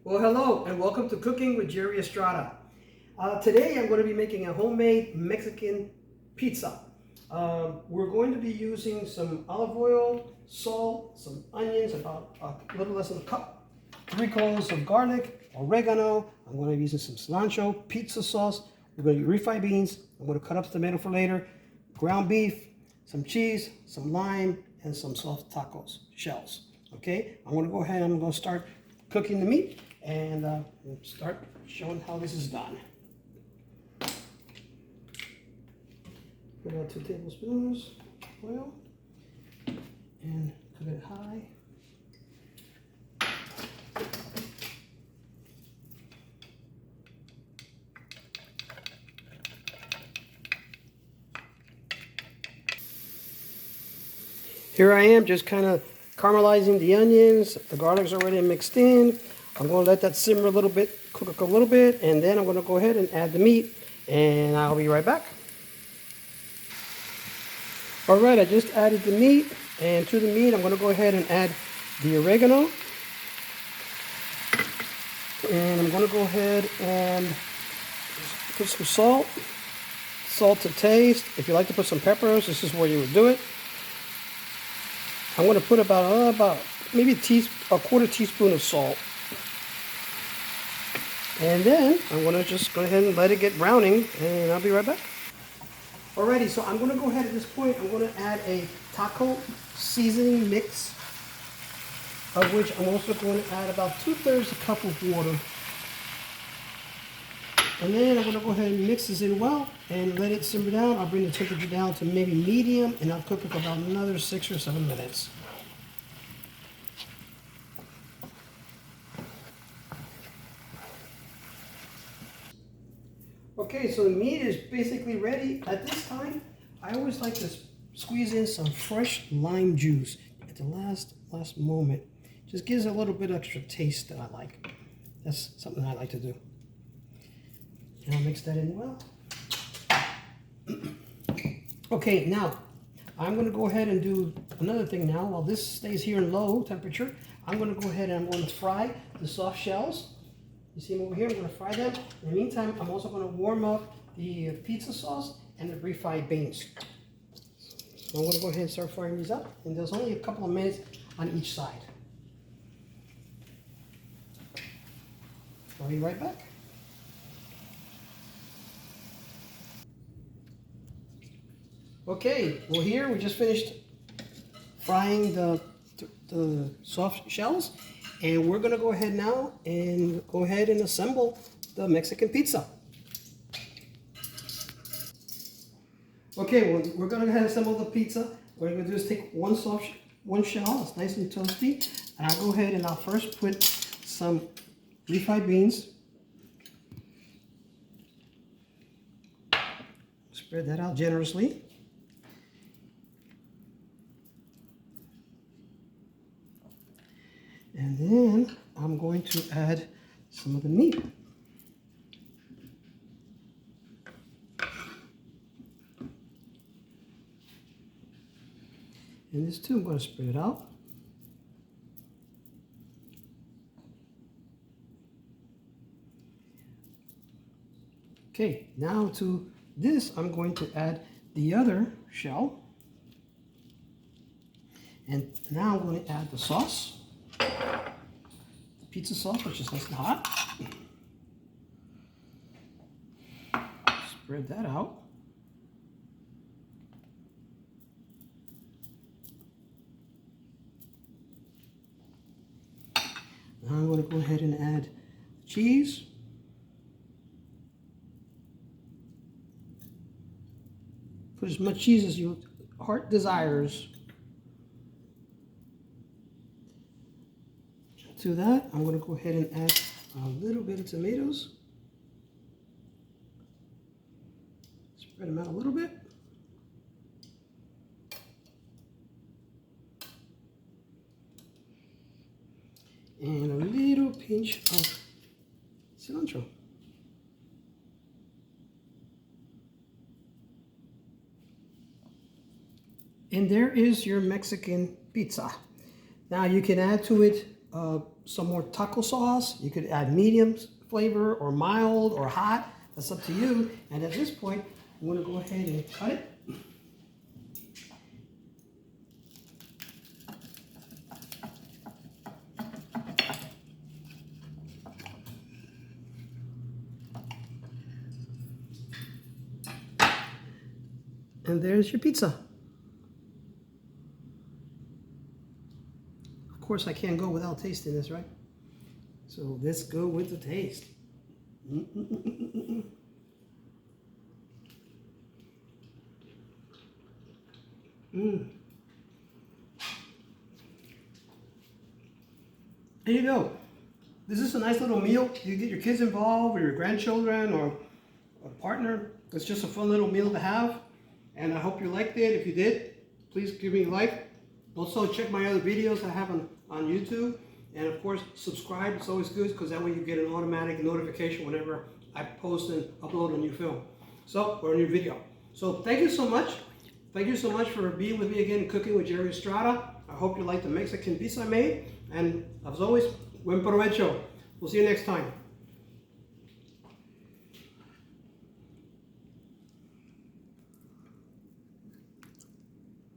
Well, hello and welcome to Cooking with Jerry Estrada. Today I'm going to be making a homemade Mexican pizza. We're going to be using some olive oil, salt, some onions, about a little less than a cup, 3 cloves of garlic, oregano. I'm going to be using some cilantro, pizza sauce. We're going to use refried beans. I'm going to cut up the tomato for later, ground beef, some cheese, some lime, and some soft tacos shells. Okay, I'm going to go ahead and I'm going to start cooking the meat and we'll start showing how this is done. Put about 2 tablespoons of oil and put it high. Here I am just kind of caramelizing the onions. The garlic's already mixed in. I'm going to let that simmer a little bit, cook a little bit, and then I'm going to go ahead and add the meat, and I'll be right back. All right, I just added the meat, and to the meat, I'm going to go ahead and add the oregano. And I'm going to go ahead and put some salt, salt to taste. If you like to put some peppers, this is where you would do it. I'm going to put about maybe a quarter teaspoon of salt. And then I'm going to just go ahead and let it get browning, and I'll be right back. Alrighty, so I'm going to go ahead at this point, I'm going to add a taco seasoning mix, of which I'm also going to add about 2/3 a cup of water. And then I'm going to go ahead and mix this in well and let it simmer down. I'll bring the temperature down to maybe medium, and I'll cook it for about another 6 or 7 minutes. Okay, so the meat is basically ready. At this time, I always like to squeeze in some fresh lime juice at the last moment. Just gives it a little bit extra taste that I like. That's something I like to do. And I'll mix that in well. Okay, now I'm going to go ahead and do another thing now. While this stays here in low temperature, I'm going to go ahead and I'm going to fry the soft shells. You see them over here? I'm going to fry them. In the meantime, I'm also going to warm up the pizza sauce and the refried beans. So I'm going to go ahead and start frying these up. And there's only a couple of minutes on each side. I'll be right back. Okay, well here we just finished frying the soft shells, and we're gonna go ahead now and assemble the Mexican pizza. Okay, well, we're gonna go ahead and assemble the pizza. What I'm gonna do is take one shell, it's nice and toasty, and I'll go ahead and I'll first put some refried beans. Spread that out generously. And then I'm going to add some of the meat. And this too, I'm going to spread it out. Okay, now to this, I'm going to add the other shell. And now I'm going to add the sauce. Pizza sauce, which is nice and hot. Spread that out. Now I'm going to go ahead and add cheese. Put as much cheese as your heart desires. To that, I'm going to go ahead and add a little bit of tomatoes. Spread them out a little bit. And a little pinch of cilantro. And there is your Mexican pizza. Now you can add to it some more taco sauce. You could add medium flavor or mild or hot. That's up to you. And at this point, I'm going to go ahead and cut it. And there's your pizza. Of course, I can't go without tasting this, right? So let's go with the taste. There you go. This is a nice little meal. You get your kids involved or your grandchildren or a partner. It's just a fun little meal to have. And I hope you liked it. If you did, please give me a like. Also, check my other videos I have on YouTube. And of course, subscribe. It's always good because that way you get an automatic notification whenever I post and upload a new film. Or a new video. So thank you so much. Thank you so much for being with me again, Cooking with Jerry Estrada. I hope you like the Mexican pizza I made. And as always, buen provecho. We'll see you next time.